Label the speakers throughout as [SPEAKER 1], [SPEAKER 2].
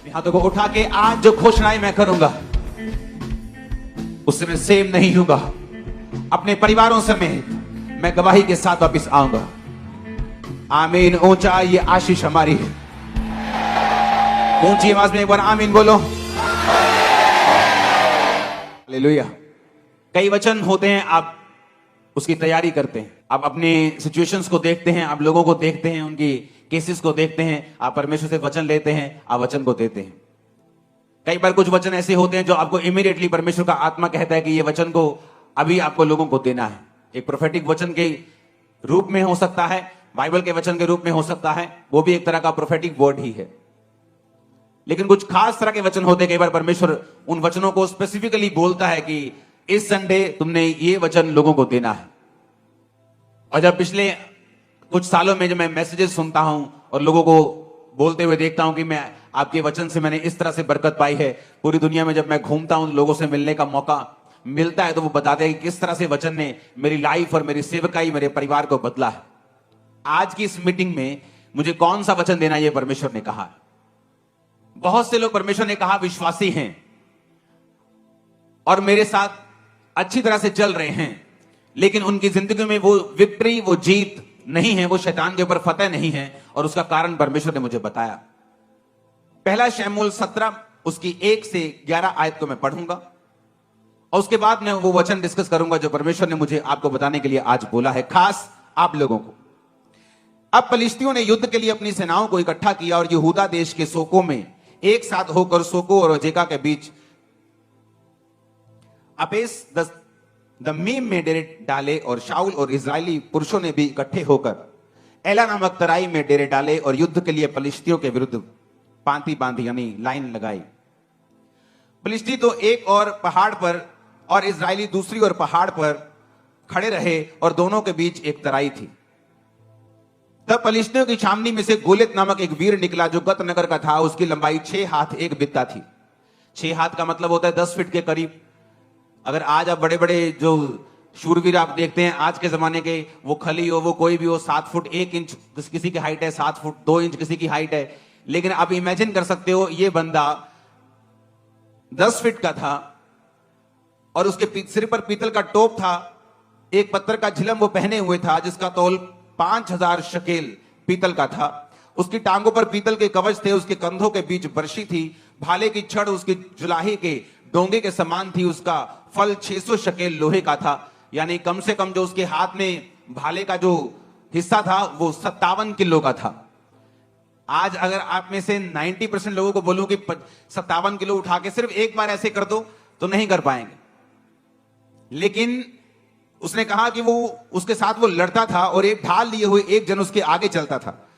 [SPEAKER 1] हाथों को उठा के आज जो घोषणाएं मैं करूंगा उससे मैं सेम नहीं हूंगा। अपने परिवारों समेत मैं गवाही के साथ वापिस आऊंगा। आमीन। ऊंचा ये आशीष हमारी है। ऊंची आवाज में एक बार आमीन बोलो। हालेलुया। कई वचन होते हैं, आप उसकी तैयारी करते हैं, आप अपने सिचुएशंस को देखते हैं, आप लोगों को देखते हैं, उनकी केसेस को देखते हैं, आप परमेश्वर से वचन लेते हैं, आप वचन को देते हैं। कई बार कुछ वचन ऐसे होते हैं जो आपको इमीडिएटली परमेश्वर का आत्मा कहता है कि ये वचन को अभी आपको लोगों को देना है। एक प्रोफेटिक वचन के रूप में हो सकता है, बाइबल के वचन के रूप में हो सकता है, वो भी एक तरह का प्रोफेटिक वर्ड ही है। लेकिन कुछ खास तरह के वचन होते हैं, कई बार परमेश्वर उन वचनों को स्पेसिफिकली बोलता है कि इस संडे तुमने ये वचन लोगों को देना है। और जब पिछले कुछ सालों में जब मैं मैसेजेस सुनता हूं और लोगों को बोलते हुए देखता हूं कि मैं आपके वचन से मैंने इस तरह से बरकत पाई है, पूरी दुनिया में जब मैं घूमता हूं लोगों से मिलने का मौका मिलता है तो वो बताते हैं कि किस तरह से वचन ने मेरी लाइफ और मेरी सेवकाई, मेरे परिवार को बदला है। आज की इस मीटिंग में मुझे कौन सा वचन देना ये परमेश्वर ने कहा। बहुत से लोग परमेश्वर ने कहा विश्वासी हैं और मेरे साथ अच्छी तरह से चल रहे हैं, लेकिन उनकी जिंदगी में वो विक्ट्री, वो जीत नहीं है, वो शैतान के ऊपर फतेह नहीं है। और उसका कारण परमेश्वर ने मुझे बताया। पहला शमूएल 17 उसकी 1 से 11 आयत को मैं पढ़ूंगा और उसके बाद मैं वो वचन डिस्कस करूंगा जो परमेश्वर ने मुझे आपको बताने के लिए आज बोला है, खास आप लोगों को। अब फलिश्तियों ने युद्ध के लिए अपनी सेनाओं को इकट्ठा किया और यहूदा देश के सोको में एक साथ होकर सोको और अजेका के बीच अपेस दमीम में डेरे डाले। और शाऊल और इजरायली पुरुषों ने भी इकट्ठे होकर एला नामक तराई में डेरे डाले और युद्ध के लिए फलिश्तियों के विरुद्ध पांति बांधी, यानी लाइन लगाई। फलिश्ती तो एक और पहाड़ पर और इजरायली दूसरी ओर पहाड़ पर खड़े रहे और दोनों के बीच एक तराई थी। तब फलिश्तियों की छावनी में से गोलियत नामक एक वीर निकला जो गत नगर का था। उसकी लंबाई 6 हाथ 1 बित्ता थी। 6 हाथ का मतलब होता है 10 फीट के करीब। अगर आज आप बड़े बड़े जो शूरवीर आप देखते हैं आज के जमाने के, वो खली हो, वो कोई भी हो, 7 फुट 1 इंच किसी की हाइट है, 7 फुट 2 इंच किसी की हाइट है। लेकिन आप इमेजिन कर सकते हो ये बंदा 10 फीट का था और उसके सिर पर पीतल का टोप था। एक पत्थर का झिलम वो पहने हुए था जिसका तौल 5000 शकेल पीतल का था। उसकी टांगों पर पीतल के कवच थे, उसके कंधों के बीच बर्शी थी। भाले की छड़ उसकी जुलाही के डोंगे के समान थी। उसका फल 600 शकेल लोहे का था, यानी कम से कम जो उसके हाथ में भाले का जो हिस्सा था वो 57 किलो का था। आज अगर आप में से 90% लोगों को बोलूं कि 57 किलो उठा के सिर्फ एक बार ऐसे कर दो तो नहीं कर पाएंगे। लेकिन उसने कहा कि वो उसके साथ वो लड़ता था और एक ढाल लिए हुए एक जन उसके आगे चलता था।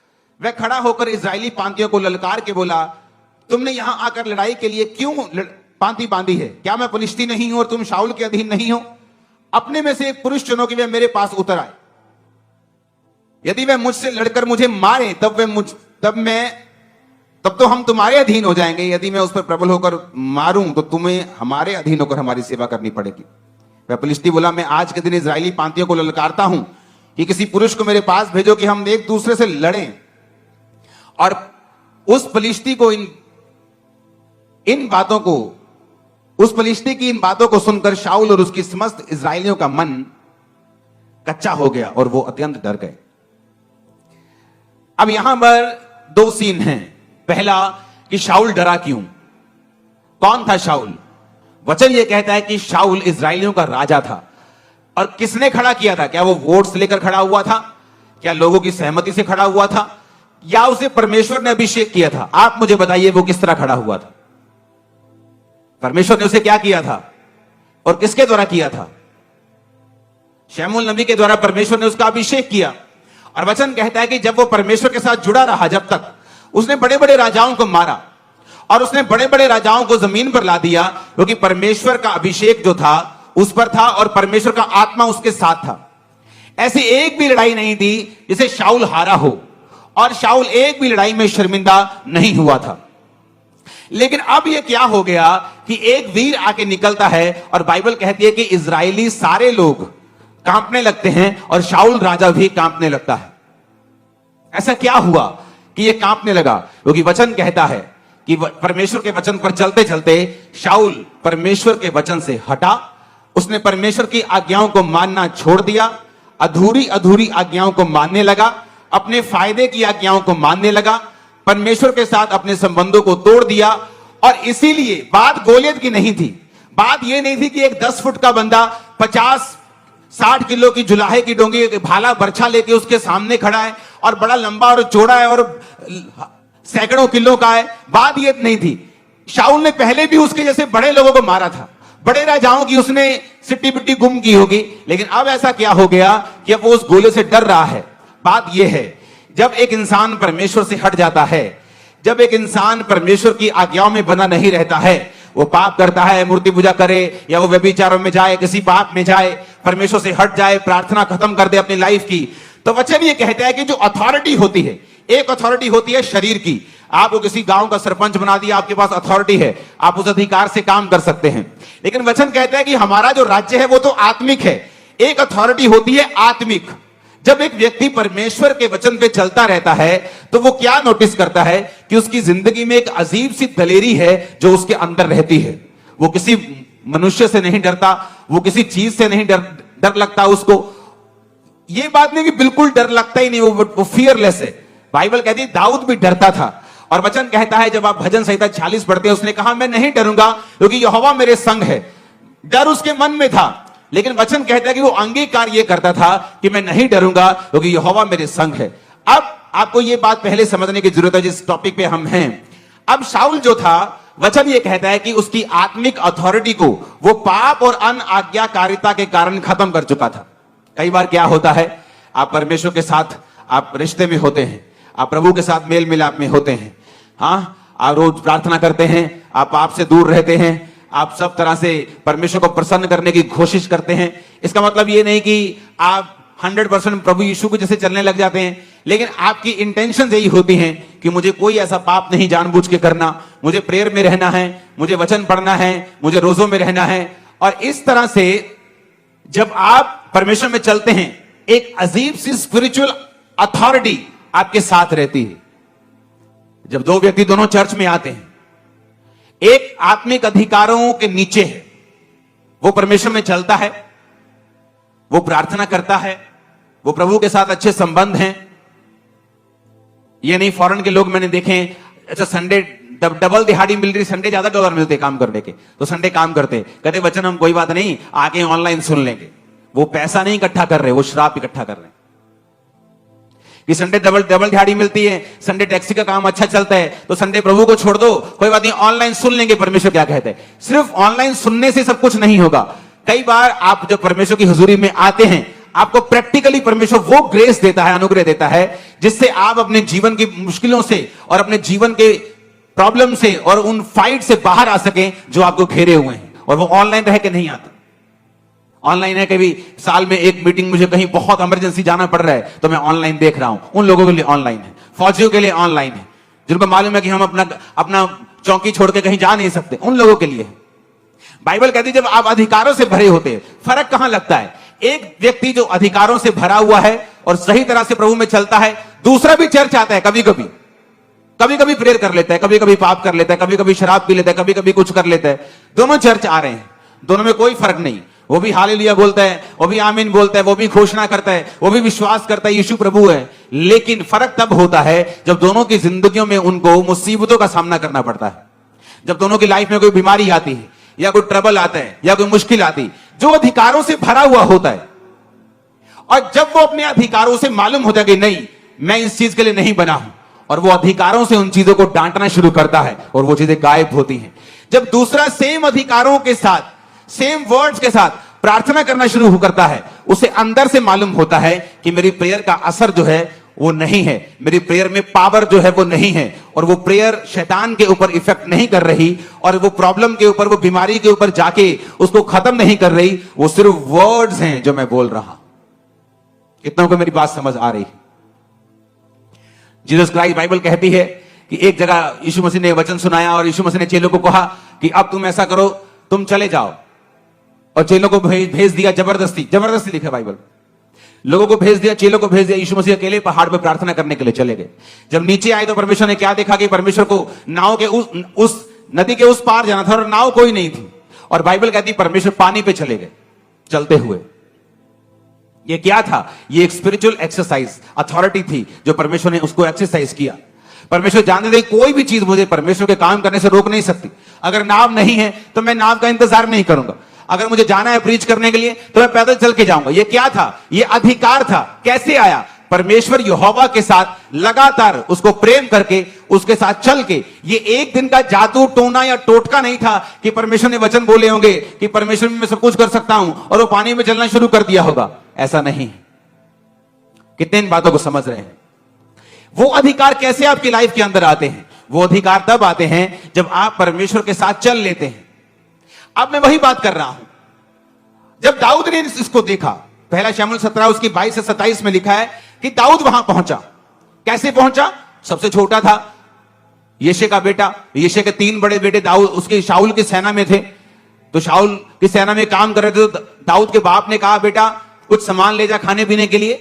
[SPEAKER 1] वह खड़ा होकर इजरायली पांतियों को ललकार के बोला, तुमने यहां आकर लड़ाई के लिए क्यों पांति बांधी है? क्या मैं फलिश्ती नहीं हूं और तुम शाऊल के अधीन नहीं हो? अपने में से एक पुरुष चुनो कि वह मेरे पास उतर आए। यदि वह मुझसे लड़कर मुझे मारे तब तो हम तुम्हारे अधीन हो जाएंगे। यदि मैं उस पर प्रबल होकर मारूं तो तुम्हें हमारे अधीन होकर हमारी सेवा करनी पड़ेगी। वह फलिश्ती बोला, मैं आज के दिन इजरायली पांतियों को ललकारता हूं कि किसी पुरुष को मेरे पास भेजो कि हम एक दूसरे से लड़ें। और उस फलिश्ती की इन बातों को सुनकर शाऊल और उसकी समस्त इजरायलियों का मन कच्चा हो गया और वो अत्यंत डर गए। अब यहां पर 2 सीन हैं। पहला कि शाऊल डरा क्यों? कौन था शाऊल? वचन ये कहता है कि शाऊल इजरायलियों का राजा था। और किसने खड़ा किया था? क्या वो वोट्स लेकर खड़ा हुआ था? क्या लोगों की सहमति से खड़ा हुआ था? या उसे परमेश्वर ने अभिषेक किया था? आप मुझे बताइए वो किस तरह खड़ा हुआ था? परमेश्वर ने उसे क्या किया था और किसके द्वारा किया था? शमूएल नबी के द्वारा परमेश्वर ने उसका अभिषेक किया। और वचन कहता है कि जब वो परमेश्वर के साथ जुड़ा रहा, जब तक उसने बड़े बड़े राजाओं को मारा और उसने बड़े बड़े राजाओं को जमीन पर ला दिया, क्योंकि परमेश्वर का अभिषेक जो था उस पर था और परमेश्वर का आत्मा उसके साथ था। ऐसी एक भी लड़ाई नहीं थी जिसे शाऊल हारा हो और शाऊल एक भी लड़ाई में शर्मिंदा नहीं हुआ था। लेकिन अब यह क्या हो गया कि एक वीर आके निकलता है और बाइबल कहती है कि इजरायली सारे लोग कांपने लगते हैं और शाऊल राजा भी कांपने लगता है। ऐसा क्या हुआ कि यह कांपने लगा? क्योंकि वचन कहता है कि परमेश्वर के वचन पर चलते चलते शाऊल परमेश्वर के वचन से हटा, उसने परमेश्वर की आज्ञाओं को मानना छोड़ दिया, अधूरी अधूरी आज्ञाओं को मानने लगा, अपने फायदे की आज्ञाओं को मानने लगा, परमेश्वर के साथ अपने संबंधों को तोड़ दिया। और इसीलिए बात गोलियत की नहीं थी, बात यह नहीं थी कि एक 10 फुट का बंदा 50-60 किलो की जुलाहे की डोंगी भाला बर्छा लेके उसके सामने खड़ा है और बड़ा लंबा और चौड़ा है और सैकड़ों किलो का है। बात यह नहीं थी। शाऊल ने पहले भी उसके जैसे बड़े लोगों को मारा था, बड़े राजाओं की उसने सिट्टी बिट्टी गुम की होगी, लेकिन अब ऐसा क्या हो गया कि अब वो उस गोले से डर रहा है। बात यह है, जब एक इंसान परमेश्वर से हट जाता है, जब एक इंसान परमेश्वर की आज्ञाओं में बना नहीं रहता है, वो पाप करता है, मूर्ति पूजा करे या वो व्यभिचारों में जाए, किसी पाप में जाए, परमेश्वर से हट जाए, प्रार्थना खत्म कर दे अपनी लाइफ की, तो वचन ये कहता है कि जो अथॉरिटी होती है, एक अथॉरिटी होती है शरीर की। आपको किसी गांव का सरपंच बना दिया, आपके पास अथॉरिटी है, आप उस अधिकार से काम कर सकते हैं। लेकिन वचन कहता है कि हमारा जो राज्य है वो तो आत्मिक है। एक अथॉरिटी होती है आत्मिक। जब एक व्यक्ति परमेश्वर के वचन पे चलता रहता है तो वो क्या नोटिस करता है कि उसकी जिंदगी में एक अजीब सी दलेरी है जो उसके अंदर रहती है। वो किसी मनुष्य से नहीं डरता, वो किसी चीज से नहीं डर लगता उसको। ये बात नहीं कि बिल्कुल डर लगता ही नहीं, वो फियरलेस है। बाइबल कहती है दाऊद भी डरता था। और वचन कहता है, जब आप भजन संहिता 40 पढ़ते हैं, उसने कहा मैं नहीं डरूंगा क्योंकि यहोवा मेरे संग है। डर उसके मन में था, लेकिन वचन कहता है कि वो अंगीकार ये करता था कि मैं नहीं डरूंगा क्योंकि यहोवा मेरे संग है। अब आपको ये बात पहले समझने की जरूरत है जिस टॉपिक पे हम हैं। अब शाऊल जो था, वचन ये कहता है कि उसकी आत्मिक अथॉरिटी को वो पाप और अनाज्ञाकारिता के कारण खत्म कर चुका था। कई बार क्या होता है, आप परमेश्वर के साथ आप रिश्ते में होते हैं, आप प्रभु के साथ मेल मिलाप में होते हैं, हाँ, आप रोज प्रार्थना करते हैं, आप पाप से दूर रहते हैं, आप सब तरह से परमेश्वर को प्रसन्न करने की कोशिश करते हैं। इसका मतलब ये नहीं कि आप 100% प्रभु यीशु को जैसे चलने लग जाते हैं, लेकिन आपकी इंटेंशन यही होती है कि मुझे कोई ऐसा पाप नहीं जानबूझ के करना, मुझे प्रेयर में रहना है, मुझे वचन पढ़ना है, मुझे रोजों में रहना है। और इस तरह से जब आप परमेश्वर में चलते हैं, एक अजीब सी स्पिरिचुअल अथॉरिटी आपके साथ रहती है। जब दो व्यक्ति दोनों चर्च में आते हैं, एक आत्मिक अधिकारों के नीचे है, वो परमेश्वर में चलता है, वो प्रार्थना करता है, वो प्रभु के साथ अच्छे संबंध हैं। ये नहीं, फॉरेन के लोग मैंने देखे, अच्छा संडे डबल दिहाड़ी मिल रही, संडे ज्यादा डॉलर मिलते काम करने के, तो संडे काम करते, कहते वचन हम कोई बात नहीं आके ऑनलाइन सुन लेंगे। वो पैसा नहीं इकट्ठा कर रहे, वो श्राप इकट्ठा कर रहे हैं कि संडे डबल दिहाड़ी मिलती है, संडे टैक्सी का काम अच्छा चलता है, तो संडे प्रभु को छोड़ दो, कोई बात नहीं ऑनलाइन सुन लेंगे परमेश्वर क्या कहते हैं। सिर्फ ऑनलाइन सुनने से सब कुछ नहीं होगा। कई बार आप जब परमेश्वर की हुजूरी में आते हैं, आपको प्रैक्टिकली परमेश्वर वो ग्रेस देता है, अनुग्रह देता है, जिससे आप अपने जीवन की मुश्किलों से और अपने जीवन के प्रॉब्लम से और उन फाइट से बाहर आ सकें जो आपको घेरे हुए हैं। और वो ऑनलाइन रह के नहीं आते। ऑनलाइन है, कभी साल में एक मीटिंग मुझे कहीं बहुत इमरजेंसी जाना पड़ रहा है तो मैं ऑनलाइन देख रहा हूं, उन लोगों के लिए ऑनलाइन है, फौजियों के लिए ऑनलाइन है, जिनको मालूम है कि हम अपना चौकी छोड़ के कहीं जा नहीं सकते, उन लोगों के लिए। बाइबल कहती है जब आप अधिकारों से भरे होते हैं, फर्क कहां लगता है, एक व्यक्ति जो अधिकारों से भरा हुआ है और सही तरह से प्रभु में चलता है, दूसरा भी चर्च आता है, कभी कभी प्रेयर कर लेता है, कभी कभी पाप कर लेता है, कभी कभी शराब पी लेता है, कभी कभी कुछ कर लेता है, दोनों चर्च आ रहे हैं, दोनों में कोई फर्क नहीं। वो भी हालेलुया बोलता है, वो भी आमीन बोलता है, वो भी घोषणा करता है, वो भी विश्वास करता है यीशु प्रभु है। लेकिन फर्क तब होता है जब दोनों की जिंदगियों में उनको मुसीबतों का सामना करना पड़ता है, जब दोनों की लाइफ में कोई बीमारी आती है या कोई ट्रबल आता है या कोई मुश्किल आती है, जो अधिकारों से भरा हुआ होता है। और जब वो अपने अधिकारों से मालूम होता है कि नहीं मैं इस चीज के लिए नहीं बना हूं, और वो अधिकारों से उन चीजों को डांटना शुरू करता है और वो चीजें गायब होती हैं। जब दूसरा सेम अधिकारों के साथ, सेम वर्ड्स के साथ प्रार्थना करना शुरू करता है, उसे अंदर से मालूम होता है कि मेरी प्रेयर का असर जो है वो नहीं है, मेरी प्रेयर में पावर जो है वो नहीं है, और वो प्रेयर शैतान के ऊपर इफेक्ट नहीं कर रही, और वो प्रॉब्लम के ऊपर, वो बीमारी के ऊपर जाके उसको खत्म नहीं कर रही, वो सिर्फ वर्ड्स हैं जो मैं बोल रहा। कितनों को मेरी बात समझ आ रही? जीसस क्राइस्ट, बाइबल कहती है कि एक जगह यीशु मसीह ने वचन सुनाया और यीशु मसीह ने चेलों को कहा कि अब तुम ऐसा करो, तुम चले जाओ, और चेलों को भेज दिया जबरदस्ती लिखा बाइबल। लोगों को भेज दिया, चेलों को भेज दिया, यीशु मसीह अकेले पहाड़ पर प्रार्थना करने के लिए चले गए। जब नीचे आए तो परमेश्वर ने क्या देखा कि परमेश्वर को नाव के उस नदी के उस पार जाना था और नाव कोई नहीं थी। और बाइबल कहती परमेश्वर पानी पे चले गए चलते हुए। ये क्या था? ये एक स्पिरिचुअल एक्सरसाइज, अथॉरिटी थी जो परमेश्वर ने उसको एक्सरसाइज किया। परमेश्वर जानते थे कोई भी चीज मुझे परमेश्वर के काम करने से रोक नहीं सकती। अगर नाव नहीं है तो मैं नाव का इंतजार नहीं करूंगा। अगर मुझे जाना है प्रीच करने के लिए तो मैं पैदल चल के जाऊंगा। ये क्या था? ये अधिकार था। कैसे आया? परमेश्वर यहोवा के साथ लगातार उसको प्रेम करके उसके साथ चल के। ये एक दिन का जादू टोना या टोटका नहीं था कि परमेश्वर ने वचन बोले होंगे कि परमेश्वर में मैं सब कुछ कर सकता हूं और वो पानी में चलना शुरू कर दिया होगा। ऐसा नहीं। कितने इन बातों को समझ रहे हैं? वो अधिकार कैसे आपकी लाइफ के अंदर आते हैं? वो अधिकार तब आते हैं जब आप परमेश्वर के साथ चल लेते हैं। अब मैं वही बात कर रहा हूं। जब दाऊद ने इसको देखा, पहला शमूएल 17 उसकी 22 से 27 में लिखा है कि दाऊद वहां पहुंचा। कैसे पहुंचा? सबसे छोटा था, यिशै का बेटा। यिशै के 3 बड़े बेटे दाऊद उसके शाऊल की सेना में थे। तो शाऊल की सेना में काम कर रहे थे। तो दाऊद के बाप ने कहा, बेटा कुछ सामान ले जा खाने पीने के लिए।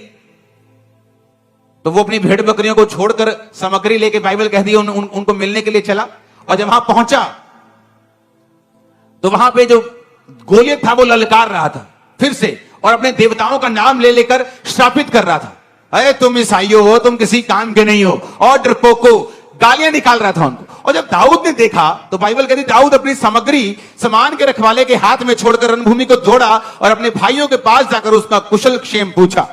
[SPEAKER 1] तो वो अपनी भेड़ बकरियों को छोड़कर सामग्री लेके, बाइबल कहती है, उनको मिलने के लिए चला। और जब वहां पहुंचा तो वहां पे जो गोलियत था वो ललकार रहा था फिर से, और अपने देवताओं का नाम ले लेकर श्रापित कर रहा था। अरे तुम ईसाइयों हो, तुम किसी काम के नहीं हो, और डरपोको, गालियां निकाल रहा था उनको। और जब दाऊद ने देखा तो बाइबल कहती दाऊद अपनी सामग्री सामान के रखवाले के हाथ में छोड़कर रणभूमि को दौड़ा और अपने भाइयों के पास जाकर उसका कुशल क्षेम पूछा।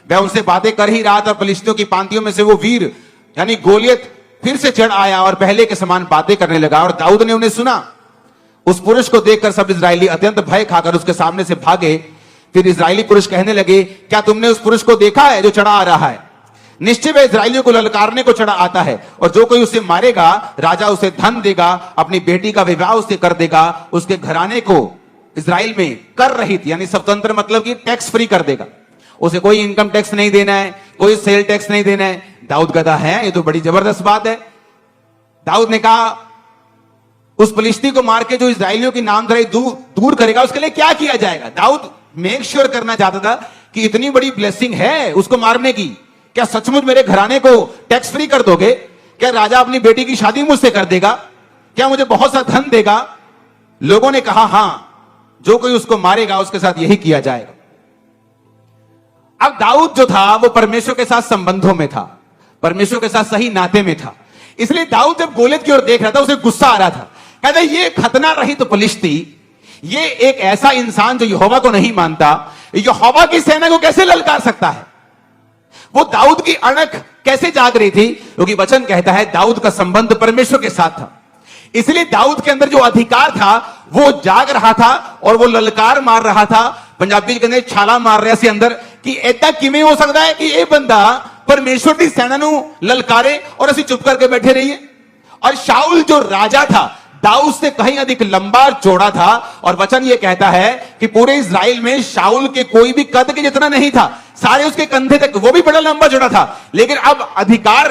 [SPEAKER 1] वह उनसे बातें कर ही रहा था। फिलिस्तियों की पांतियों में से वो वीर यानी गोलियत फिर से चढ़ आया और पहले के समान बातें करने लगा। और दाऊद ने उन्हें सुना। उस पुरुष को देखकर सब इजरायली अत्यंत भय खाकर उसके सामने से भागे। फिर इजरायली पुरुष कहने लगे, क्या तुमने उस पुरुष को देखा है जो चढ़ा आ रहा है? निश्चय वह इजरायलियों को ललकारने को चढ़ा आता है, और जो कोई उसे मारेगा राजा उसे धन देगा, अपनी बेटी का विवाह उससे कर देगा, उसके घराने को इजराइल में कर रहित यानी स्वतंत्र मतलब कि टैक्स फ्री कर देगा। उसे कोई इनकम टैक्स नहीं देना है, कोई सेल टैक्स नहीं देना है। दाऊद कहता है ये तो बड़ी जबरदस्त बात है। दाऊद ने कहा उस फलिस्ती को मार के जो इजरायलियों की नामधराई दूर करेगा उसके लिए क्या किया जाएगा? दाऊद मेक श्योर करना चाहता था कि इतनी बड़ी ब्लेसिंग है उसको मारने की। क्या सचमुच मेरे घराने को टैक्स फ्री कर दोगे? क्या राजा अपनी बेटी की शादी मुझसे कर देगा? क्या मुझे बहुत सा धन देगा? लोगों ने कहा हां, जो कोई उसको मारेगा उसके साथ यही किया जाएगा। अब दाऊद जो था वो परमेश्वर के साथ संबंधों में था, परमेश्वर के साथ सही नाते में था। इसलिए दाऊद जब गोलियत की ओर देख रहा था उसे गुस्सा आ रहा था। कहता ये खतना रहित तो फलिस्ती, ये एक ऐसा इंसान जो यहोवा को नहीं मानता, यहोवा की सेना को कैसे ललकार सकता है? वो दाऊद की अणख कैसे जाग रही थी? क्योंकि वचन कहता है दाऊद का संबंध परमेश्वर के साथ था। इसलिए दाऊद के अंदर जो अधिकार था वो जाग रहा था और वो ललकार मार रहा था। पंजाबी के अंदर छाला मार रहा से अंदर कि ऐसा किमें हो सकता है कि ये बंदा परमेश्वर की सेना नू ललकारे और असि चुप करके बैठे रहिए। और शाऊल जो राजा था दाऊद से कहीं अधिक लंबा चौड़ा था, और वचन ये कहता है कि पूरे इजराइल में शाऊल के कोई भी कद के जितना नहीं था, सारे उसके कंधे तक, वो भी बड़ा लंबा चौड़ा था। लेकिन अब अधिकार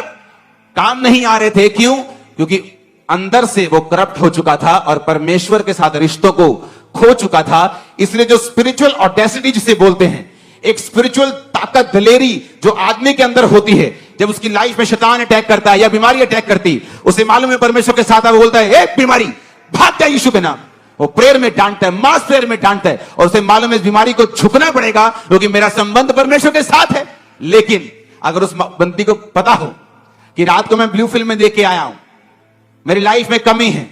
[SPEAKER 1] काम नहीं आ रहे थे। क्यों? क्योंकि अंदर से वो करप्ट हो चुका था और परमेश्वर के साथ रिश्तों को खो चुका था। इसलिए जो स्पिरिचुअल ऑडेसिटी जिसे बोलते हैं, एक स्पिरिचुअल ताकत, दलेरी जो आदमी के अंदर होती है, जब उसकी लाइफ में शैतान अटैक करता है या बीमारी अटैक करती, उसे मालूम है परमेश्वर के साथ, वो बोलता है ए बीमारी भाग जा यीशु के नाम। वो प्रेयर में डांटता है, मास प्रेयर में डांटता है, और उसे मालूम है इस बीमारी को झुकना पड़ेगा क्योंकि मेरा संबंध परमेश्वर के साथ है। लेकिन अगर उस बंदी को पता हो कि रात को मैं ब्लू फिल्म में देख के आया हूं, मेरी लाइफ में कमी है,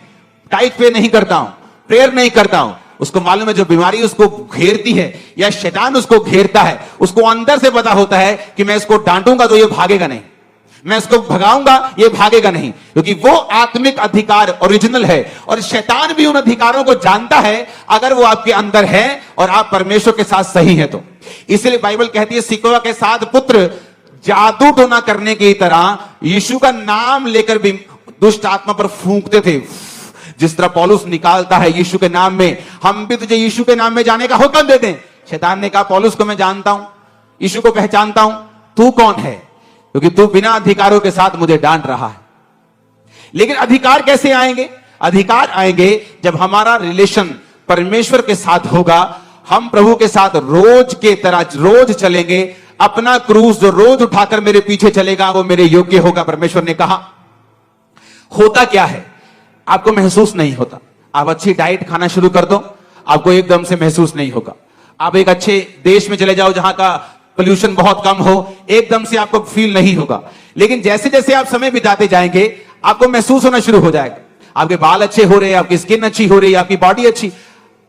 [SPEAKER 1] टाइट पे नहीं करता हूं, प्रेयर नहीं करता हूं, उसको मालूम है जो बीमारी उसको घेरती है या शैतान उसको घेरता है, उसको अंदर से पता होता है कि मैं इसको डांटूंगा तो ये भागेगा नहीं, मैं इसको भगाऊंगा ये भागेगा नहीं, क्योंकि वो आत्मिक अधिकार ओरिजिनल है। और शैतान भी उन अधिकारों को जानता है अगर वो आपके अंदर है और आप परमेश्वर के साथ सही है तो। इसलिए बाइबल कहती है सिकोवा के 7 पुत्र जादू टोना करने की तरह यीशु का नाम लेकर भी दुष्ट आत्मा पर फूंकते थे। जिस तरह पौलुस निकालता है यीशु के नाम में, हम भी तुझे यीशु के नाम में जाने का हुक्म देते हैं। शैतान ने कहा पौलुस को मैं जानता हूं, यीशु को पहचानता हूं, तू कौन है? क्योंकि तू बिना अधिकारों के साथ मुझे डांट रहा है। लेकिन अधिकार कैसे आएंगे? अधिकार आएंगे जब हमारा रिलेशन परमेश्वर के साथ होगा। हम प्रभु के साथ रोज के तरह रोज चलेंगे, अपना क्रूस जो रोज उठाकर मेरे पीछे चलेगा वो मेरे योग्य होगा। परमेश्वर ने कहा। होता क्या है, आपको महसूस नहीं होता। आप अच्छी डाइट खाना शुरू कर दो, आपको एकदम से महसूस नहीं होगा। आप एक अच्छे देश में चले जाओ जहां का पोल्यूशन बहुत कम हो, एकदम से आपको फील नहीं होगा। लेकिन जैसे जैसे आप समय बिताते जाएंगे आपको महसूस होना शुरू हो जाएगा। आपके बाल अच्छे हो रहे हैं, आपकी स्किन अच्छी हो रही है, आपकी बॉडी अच्छी।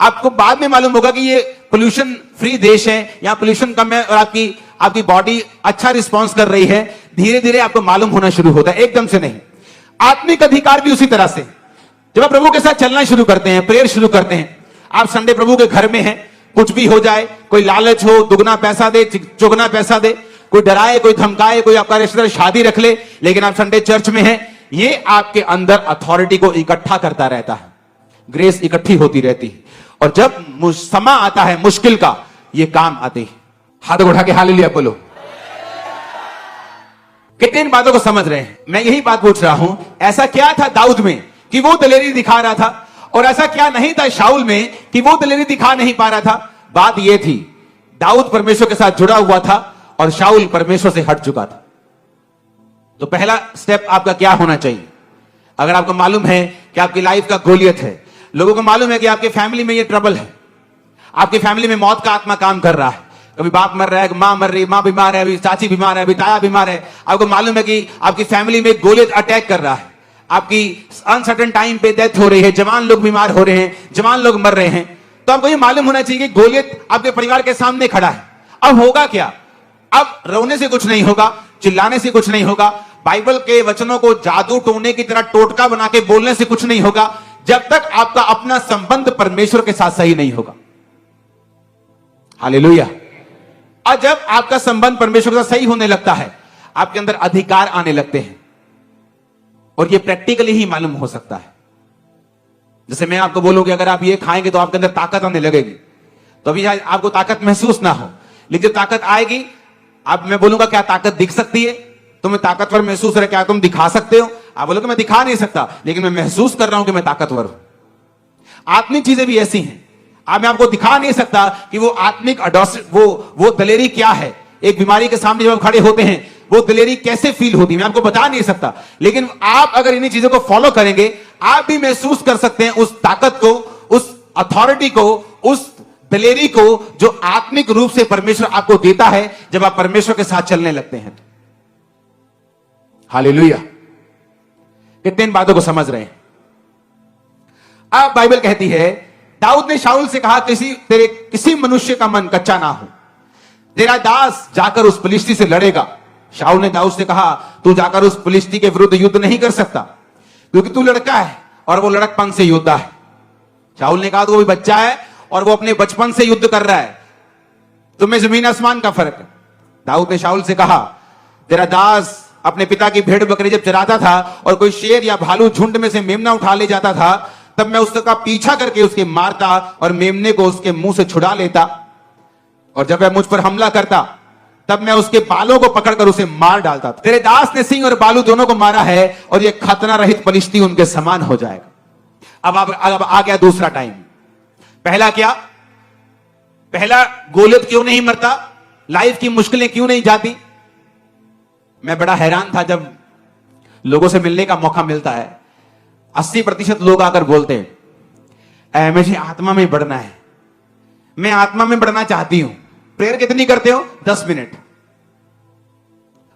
[SPEAKER 1] आपको बाद में मालूम होगा कि ये पोल्यूशन फ्री देश है, यहां पोल्यूशन कम है और आपकी बॉडी अच्छा रिस्पॉन्स कर रही है। धीरे धीरे आपको मालूम होना शुरू होता है, एकदम से नहीं। आत्मिक अधिकार भी उसी तरह से, जब आप प्रभु के साथ चलना शुरू करते हैं, प्रेयर शुरू करते हैं, आप संडे प्रभु के घर में हैं, कुछ भी हो जाए, कोई लालच हो, दुगना पैसा दे, चुगना पैसा दे, कोई डराए, कोई धमकाए, कोई आपका रिश्तेदार शादी रख ले, लेकिन आप संडे चर्च में हैं, ये आपके अंदर अथॉरिटी को इकट्ठा करता रहता है। ग्रेस इकट्ठी होती रहती है और जब समय आता है मुश्किल का, ये काम आते हैं। हाथ उठा के हालेलुया बोलो। कितने इन बातों को समझ रहे हैं? मैं यही बात पूछ रहा हूं, ऐसा क्या था दाऊद में कि वो दलेरी दिखा रहा था, और ऐसा क्या नहीं था शाऊल में कि वो दलेरी दिखा नहीं पा रहा था? बात यह थी, दाऊद परमेश्वर के साथ जुड़ा हुआ था और शाऊल परमेश्वर से हट चुका था। तो पहला स्टेप आपका क्या होना चाहिए? अगर आपको मालूम है कि आपकी लाइफ का गोलियत है, लोगों को मालूम है कि आपकी फैमिली में ये ट्रबल है, आपकी फैमिली में मौत का आत्मा काम कर रहा है, कभी बाप मर रहा है, मां मर रही, मां बीमार है, अभी चाची बीमार है, अभी ताया बीमार है, आपको मालूम है कि आपकी फैमिली में गोलियत अटैक कर रहा है, आपकी अनसर्टेन टाइम पे डेथ हो रही है, जवान लोग बीमार हो रहे हैं, जवान लोग मर रहे हैं, तो आपको ये मालूम होना चाहिए कि गोलियत आपके परिवार के सामने खड़ा है। अब होगा क्या? अब रोने से कुछ नहीं होगा, चिल्लाने से कुछ नहीं होगा, बाइबल के वचनों को जादू टोने की तरह टोटका बना के बोलने से कुछ नहीं होगा, जब तक आपका अपना संबंध परमेश्वर के साथ सही नहीं होगा। हालेलुया। और जब आपका संबंध परमेश्वर के साथ सही होने लगता है, आपके अंदर अधिकार आने लगते हैं, और यह प्रैक्टिकली ही मालूम हो सकता है। जैसे मैं आपको बोलूं कि अगर आप ये खाएंगे तो आपके अंदर ताकत आने लगेगी, तो अभी आपको ताकत महसूस ना हो, लेकिन जब ताकत आएगी, अब मैं बोलूंगा क्या ताकत दिख सकती है? तुम्हें ताकतवर महसूस है, क्या तुम दिखा सकते हो? आप बोलोगे मैं दिखा नहीं सकता, लेकिन मैं महसूस कर रहा हूं कि मैं ताकतवर हूं। आत्मिक चीजें भी ऐसी हैं, मैं आपको दिखा नहीं सकता कि वो आत्मिक वो दलेरी क्या है। एक बीमारी के सामने जब खड़े होते हैं, वो दलेरी कैसे फील होती है, मैं आपको बता नहीं सकता, लेकिन आप अगर इन्हीं चीजों को फॉलो करेंगे, आप भी महसूस कर सकते हैं उस ताकत को, उस अथॉरिटी को, उस दलेरी को जो आत्मिक रूप से परमेश्वर आपको देता है जब आप परमेश्वर के साथ चलने लगते हैं। हालेलुया। कितने इन बातों को समझ रहे हैं? अब बाइबल कहती है, दाऊद ने शाऊल से कहा, किसी मनुष्य का मन कच्चा ना हो, तेरा दास जाकर उस फिलिस्ती से लड़ेगा। शाऊल ने दाऊद से कहा, तू जाकर उस फिलिस्ती के विरुद्ध युद्ध नहीं कर सकता, क्योंकि तू लड़का है और वो लड़कपन से योद्धा है। शाऊल ने कहा, तो वो भी बच्चा है और वो अपने बचपन से युद्ध कर रहा है, तुम्हें जमीन आसमान का फर्क है। दाऊद ने शाऊल से कहा, तेरा दास अपने पिता की भेड़ बकरी जब चराता था और कोई शेर या भालू झुंड में से मेमना उठा ले जाता था, तब मैं उसका पीछा करके उसके मारता और मेमने को उसके मुंह से छुड़ा लेता, और जब वह मुझ पर हमला करता तब मैं उसके बालों को पकड़कर उसे मार डालता था। तेरे दास ने सिंह और बालू दोनों को मारा है और यह खतना रहित फलिश्ती उनके समान हो जाएगा। अब आ गया दूसरा टाइम। पहला क्या? पहला, गोलियत क्यों नहीं मरता, लाइफ की मुश्किलें क्यों नहीं जाती। मैं बड़ा हैरान था जब लोगों से मिलने का मौका मिलता है, 80% लोग आकर बोलते हैं, मुझे आत्मा में बढ़ना है, मैं आत्मा में बढ़ना चाहती हूं। प्रेयर कितनी करते हो? 10 मिनट।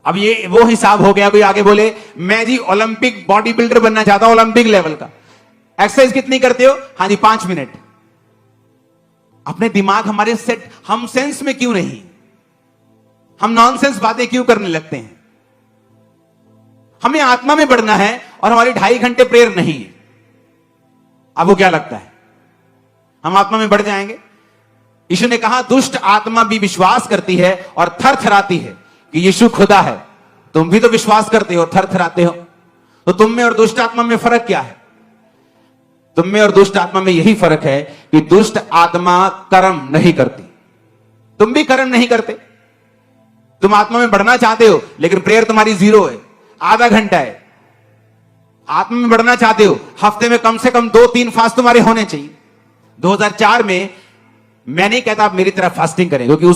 [SPEAKER 1] अब ये वो हिसाब हो गया, कोई आगे बोले, मैं जी ओलंपिक बॉडी बिल्डर बनना चाहता हूं, ओलंपिक लेवल का। एक्सरसाइज कितनी करते हो? हाँ जी 5 मिनट। अपने दिमाग हमारे सेट, हम सेंस में क्यों नहीं, हम नॉनसेंस बातें क्यों करने लगते हैं? हमें आत्मा में बढ़ना है और हमारी 2.5 घंटे प्रेयर नहीं है। अब वो क्या लगता है, हम आत्मा में बढ़ जाएंगे? यीशु ने कहा, दुष्ट आत्मा भी विश्वास करती है और थरथराती है कि यीशु खुदा है। तुम भी तो विश्वास करते हो, थरथराते हो, तो तुम में और दुष्ट आत्मा में फर्क क्या है? तुम में और दुष्ट आत्मा में यही फर्क है कि दुष्ट आत्मा कर्म नहीं करती, तुम भी कर्म नहीं करते। तुम आत्मा में बढ़ना चाहते हो, लेकिन प्रेयर तुम्हारी 0 है, आधा घंटा है। आत्मा में बढ़ना चाहते हो, हफ्ते में कम से कम 2-3 फास्ट तुम्हारे होने चाहिए। 2004 में मैं नहीं कहता आप मेरी तरह फास्टिंग करें, क्योंकि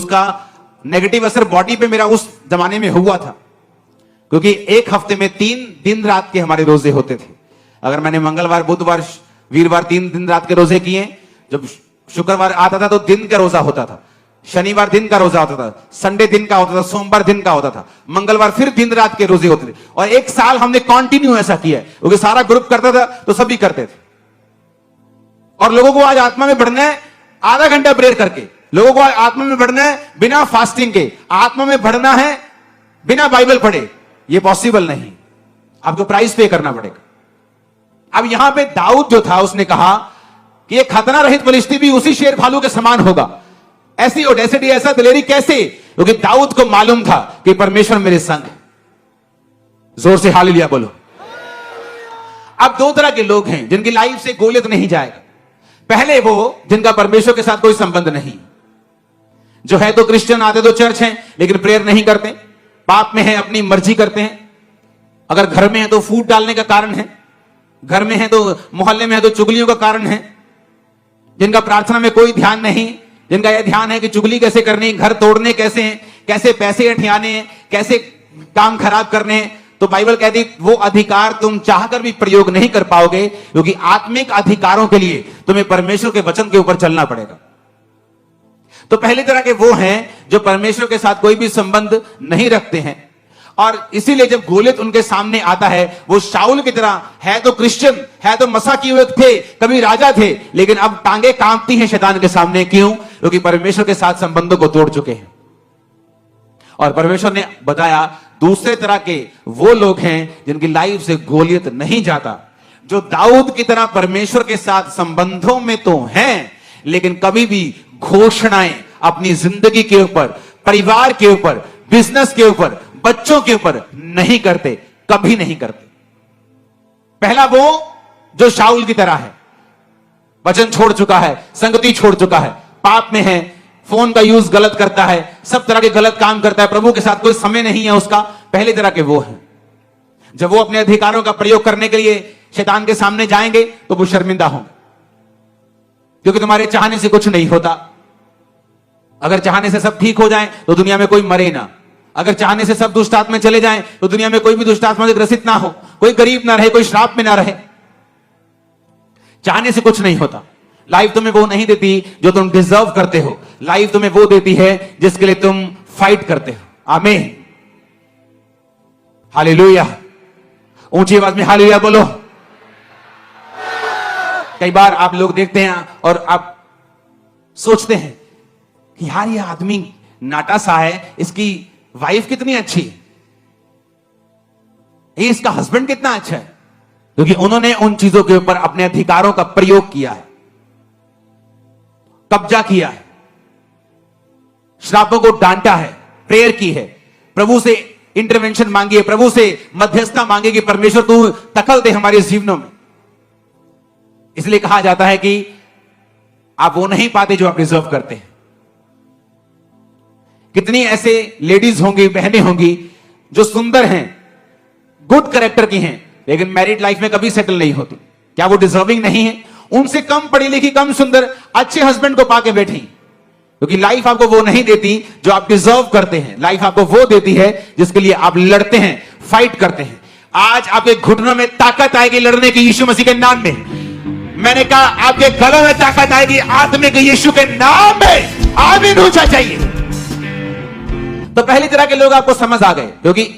[SPEAKER 1] नेगेटिव असर बॉडी पे मेरा उस जमाने में हुआ था, क्योंकि एक हफ्ते में 3 दिन रात के हमारे रोजे होते थे। अगर मैंने मंगलवार, बुधवार, वीरवार 3 दिन रात के रोजे किए, जब शुक्रवार आता था तो दिन का रोजा होता था, शनिवार दिन का रोजा होता था, संडे दिन का होता था, सोमवार दिन का होता था, मंगलवार फिर दिन रात के रोजे होते थे। और 1 साल हमने कंटिन्यू ऐसा किया है, क्योंकि सारा ग्रुप करता था तो सभी करते थे। और लोगों को आज आत्मा में बढ़ना है आधा घंटा प्रेयर करके, लोगों को आज आत्मा में बढ़ना है बिना फास्टिंग के, आत्मा में बढ़ना है बिना बाइबल पढ़े, यह पॉसिबल नहीं, आपको प्राइस पे करना पड़ेगा। अब यहां पे दाऊद जो था उसने कहा कि यह खतना रहित फलिश्ती भी उसी शेर भालू के समान होगा। ऐसी ओडेसिटी, ऐसा दिलेरी कैसे? क्योंकि दाऊद को मालूम था कि परमेश्वर मेरे संग है। जोर से हालेलुया बोलो। अब 2 तरह के लोग हैं जिनकी लाइफ से गोलियत नहीं जाएगा। पहले वो जिनका परमेश्वर के साथ कोई संबंध नहीं, जो है तो क्रिश्चियन, आते तो चर्च हैं, लेकिन प्रेयर नहीं करते, पाप में है, अपनी मर्जी करते हैं। अगर घर में है तो फूट डालने का कारण है, घर में है तो मोहल्ले में है तो चुगलियों का कारण है। जिनका प्रार्थना में कोई ध्यान नहीं, जिनका यह ध्यान है कि चुगली कैसे करनी, घर तोड़ने कैसे हैं, कैसे पैसे अठियाने हैं, कैसे काम खराब करने हैं, तो बाइबल कहती वो अधिकार तुम चाहकर भी प्रयोग नहीं कर पाओगे, क्योंकि आत्मिक अधिकारों के लिए तुम्हें परमेश्वर के वचन के ऊपर चलना पड़ेगा। तो पहली तरह के वो हैं जो परमेश्वर के साथ कोई भी संबंध नहीं रखते हैं, और इसीलिए जब गोलियत उनके सामने आता है, वो शाऊल की तरह है तो क्रिश्चियन, है तो मसा किए हुए थे, कभी राजा थे, लेकिन अब टांगे कांपती हैं शैतान के सामने। क्यों? क्योंकि परमेश्वर के साथ संबंधों को तोड़ चुके हैं। और परमेश्वर ने बताया दूसरे तरह के वो लोग हैं जिनकी लाइफ से गोलियत नहीं जाता, जो दाऊद की तरह परमेश्वर के साथ संबंधों में तो हैं, लेकिन कभी भी घोषणाएं अपनी जिंदगी के ऊपर, परिवार के ऊपर, बिजनेस के ऊपर, बच्चों के ऊपर नहीं करते, कभी नहीं करते। पहला वो जो शाऊल की तरह है, वचन छोड़ चुका है, संगति छोड़ चुका है, पाप में है, फोन का यूज गलत करता है, सब तरह के गलत काम करता है, प्रभु के साथ कोई समय नहीं है उसका। पहली तरह के वो हैं। जब वो अपने अधिकारों का प्रयोग करने के लिए शैतान के सामने जाएंगे तो वो शर्मिंदा होंगे, क्योंकि तुम्हारे चाहने से कुछ नहीं होता। अगर चाहने से सब ठीक हो जाए तो दुनिया में कोई मरे ना, अगर चाहने से सब दुष्ट आत्मा चले जाएं तो दुनिया में कोई भी दुष्ट आत्मा से ग्रसित ना हो, कोई गरीब ना रहे, कोई श्राप में ना रहे। चाहने से कुछ नहीं होता। लाइफ तुम्हें वो नहीं देती जो तुम डिजर्व करते हो, लाइफ तुम्हें वो देती है जिसके लिए तुम फाइट करते हो। आमीन, हालेलुया। ऊंची आवाज में हालेलुया बोलो। कई बार आप लोग देखते हैं और आप सोचते हैं कि यार ये आदमी नाटा सा है, इसकी वाइफ कितनी अच्छी है, ये इसका हस्बैंड कितना अच्छा है, क्योंकि उन्होंने उन चीजों के ऊपर अपने अधिकारों का प्रयोग किया है, कब्जा किया है, श्रापों को डांटा है, प्रेयर की है, प्रभु से इंटरवेंशन मांगी है, प्रभु से मध्यस्थता मांगी कि परमेश्वर तू दखल दे हमारे जीवनों में। इसलिए कहा जाता है कि आप वो नहीं पाते जो आप डिजर्व करते हैं। कितनी ऐसे लेडीज होंगी, बहनें होंगी जो सुंदर हैं, गुड कैरेक्टर की हैं, लेकिन मैरिड लाइफ में कभी सेटल नहीं होती। क्या वो डिजर्विंग नहीं है? उनसे कम पढ़ी लिखी, कम सुंदर, अच्छे हस्बैंड को पाके बैठी, क्योंकि लाइफ आपको वो नहीं देती जो आप डिजर्व करते हैं। लाइफ आपको वो देती है जिसके लिए आप लड़ते हैं, फाइट करते हैं। आज आपके घुटनों में ताकत आएगी लड़ने की, यीशु मसीह के नाम में। मैंने कहा आपके गलों में ताकत आएगी आत्मिक यीशु के नाम में। आमीन ऊंचा चाहिए। तो पहली तरह के लोग आपको समझ आ गए, क्योंकि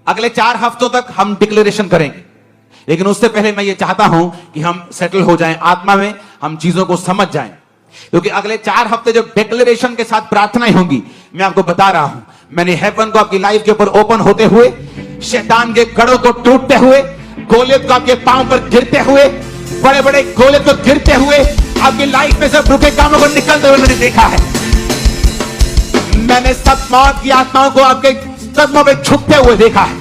[SPEAKER 1] अगले 4 हफ्तों तक हम डिक्लेरेशन करेंगे, लेकिन उससे पहले मैं ये चाहता हूं कि हम सेटल हो जाएं आत्मा में, हम चीजों को समझ जाएं, क्योंकि अगले 4 हफ्ते जब डिक्लेरेशन के साथ प्रार्थनाएं होंगी, मैं आपको बता रहा हूं, मैंने हेवन को आपकी लाइफ के ऊपर ओपन होते हुए, शैतान के गढ़ों को टूटते हुए, गोलियत को आपके पांव पर गिरते हुए, बड़े बड़े गोलियत को गिरते हुए, आपकी लाइफ में सब रुके कामों को निकलते हुए मैंने देखा है। मैंने सब मौत की आत्माओं को आपके कदमों में झुकते हुए देखा है,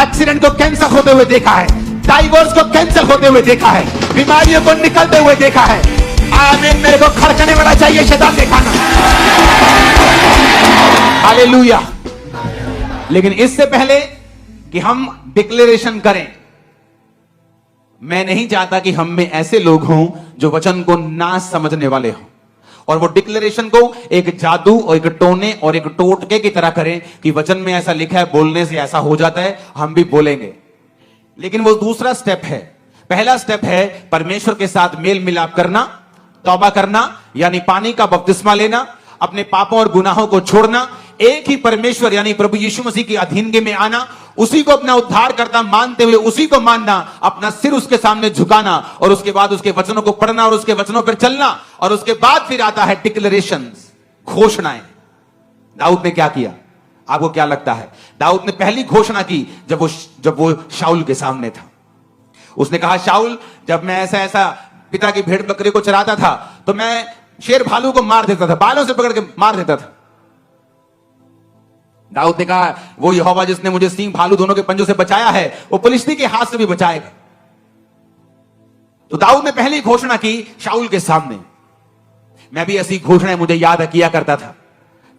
[SPEAKER 1] एक्सीडेंट को कैंसिल होते हुए देखा है, डाइवोर्स को कैंसिल होते हुए देखा है, बीमारियों को निकलते हुए देखा है। आमीन। मेरे को खड़कने वाला चाहिए शैतान दिखाना। हालेलुया। लेकिन इससे पहले कि हम डिक्लेरेशन करें, मैं नहीं चाहता कि हम में ऐसे लोग हों जो वचन को ना समझने वाले हों और वो डिक्लेरेशन को एक जादू और एक टोने और एक टोटके की तरह करें कि वचन में ऐसा लिखा है, बोलने से ऐसा हो जाता है, हम भी बोलेंगे। लेकिन वो दूसरा स्टेप है। पहला स्टेप है परमेश्वर के साथ मेल मिलाप करना, तौबा करना, यानी पानी का बपतिस्मा लेना, अपने पापों और गुनाहों को छोड़ना, एक ही परमेश्वर यानी प्रभु यीशु मसीह की अधीनगी में आना, उसी को अपना उद्धार करता मानते हुए उसी को मानना, अपना सिर उसके सामने झुकाना और उसके बाद उसके वचनों को पढ़ना और उसके वचनों पर चलना। और उसके बाद फिर आता है डिक्लेरेशंस, घोषणाएं। दाऊद ने क्या किया? आपको क्या लगता है? दाऊद ने पहली घोषणा की जब वो शाऊल के सामने था। उसने कहा, शाऊल, जब मैं ऐसा ऐसा पिता की भेड़ बकरी को चराता था तो मैं शेर भालू को मार देता था, बालों से पकड़ के मार देता था। दाऊद ने कहा, वो यहोवा जिसने मुझे सिंह भालू दोनों के पंजों से बचाया है, वो फिलिस्ती के हाथ से भी बचाएगा। तो दाऊद ने पहली घोषणा की शाऊल के सामने। मैं भी ऐसी घोषणाएं मुझे याद किया करता था,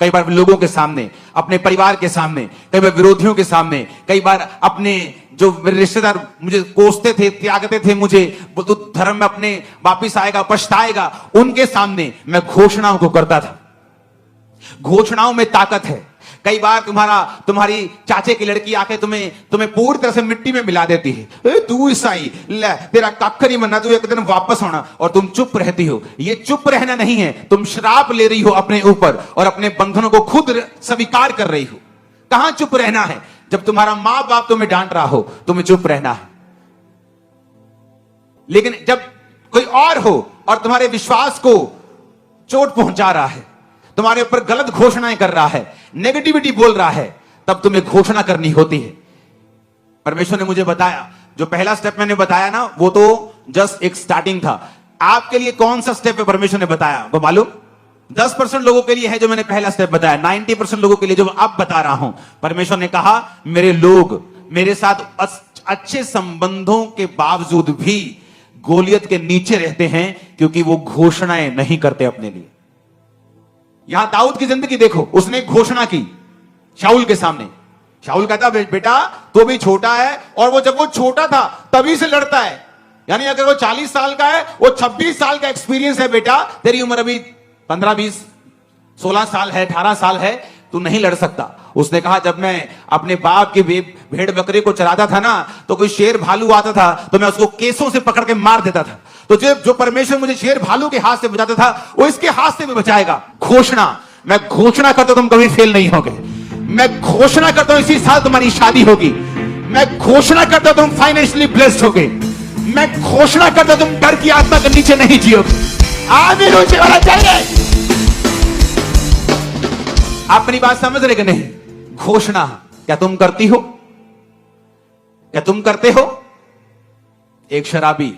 [SPEAKER 1] कई बार लोगों के सामने, अपने परिवार के सामने, कई बार विरोधियों के सामने, कई बार अपने जो रिश्तेदार मुझे कोसते थे, त्यागते थे मुझे, वो तो धर्म में अपने वापिस आएगा, पछताएगा, उनके सामने मैं घोषणाओं को करता था। घोषणाओं में ताकत है। कई बार तुम्हारी चाचे की लड़की आके तुम्हें पूरी तरह से मिट्टी में मिला देती है। तू ईसाई, ले तेरा कख नहीं बनना, तू एक दिन वापस होना, और तुम चुप रहती हो। ये चुप रहना नहीं है, तुम श्राप ले रही हो अपने ऊपर और अपने बंधनों को खुद स्वीकार कर रही हो। कहां चुप रहना है? जब तुम्हारा मां बाप तुम्हें डांट रहा हो, तुम्हें चुप रहना है। लेकिन जब कोई और हो और तुम्हारे विश्वास को चोट पहुंचा रहा है, तुम्हारे ऊपर गलत घोषणाएं कर रहा है, नेगेटिविटी बोल रहा है, तब तुम्हें घोषणा करनी होती है। परमेश्वर ने मुझे बताया, जो पहला स्टेप मैंने बताया ना, वो तो जस्ट एक स्टार्टिंग था। आपके लिए कौन सा स्टेप है परमेश्वर ने बताया वो मालूम? 10% लोगों के लिए है जो मैंने पहला स्टेप बताया, 90% लोगों के लिए जो अब बता रहा हूं। परमेश्वर ने कहा, मेरे लोग मेरे साथ अच्छे संबंधों के बावजूद भी गोलियत के नीचे रहते हैं, क्योंकि वो घोषणाएं नहीं करते अपने लिए। यहां दाऊद की जिंदगी देखो, उसने घोषणा की शाऊल के सामने। शाऊल कहता, बेटा तू भी छोटा है, और जब वो छोटा था तभी से लड़ता है। यानी अगर वो 40 साल का है, वो 26 साल का एक्सपीरियंस है। बेटा तेरी उम्र अभी 15, 20, 16 साल है, 18 साल है, तू नहीं लड़ सकता। उसने कहा, जब मैं अपने बाप की भेड़ बकरे को चराता था ना, तो कोई शेर भालू आता था तो मैं उसको केसों से पकड़ के मार देता था। तो जो परमेश्वर मुझे शेर भालू के हाथ से बचाता था, वो इसके हाथ से भी बचाएगा। घोषणा, मैं घोषणा करता हूं तुम कभी फेल नहीं होगे। मैं घोषणा करता हूं इसी साल तुम्हारी शादी होगी। मैं घोषणा करता हूं तुम फाइनेंशियली ब्लेस्ड होगे। मैं घोषणा करता हूं तुम डर की आत्मा के नीचे नहीं जियोगे। आमीन ऊंचे वाला चाहिए। अपनी बात समझ रहे कि नहीं? घोषणा क्या तुम करती हो? क्या तुम करते हो? एक शराबी,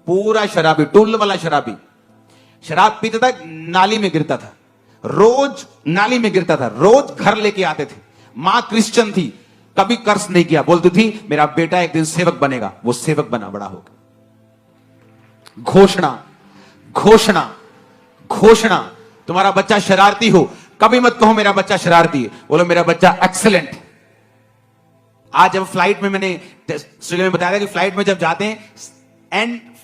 [SPEAKER 1] पूरा शराबी, टुल्ल वाला शराबी, शराब पीता था, नाली में गिरता था, रोज नाली में गिरता था, रोज घर लेके आते थे। मां क्रिश्चियन थी, कभी कर्ज नहीं किया, बोलती थी मेरा बेटा एक दिन सेवक बनेगा। वो सेवक बना, बड़ा होगा। घोषणा, घोषणा, घोषणा। तुम्हारा बच्चा शरारती हो, कभी मत कहो मेरा बच्चा शरारती है, बोलो मेरा बच्चा एक्सीलेंट। आज जब फ्लाइट में, मैंने ऑस्ट्रेलिया में बताया था कि फ्लाइट में जब जाते हैं,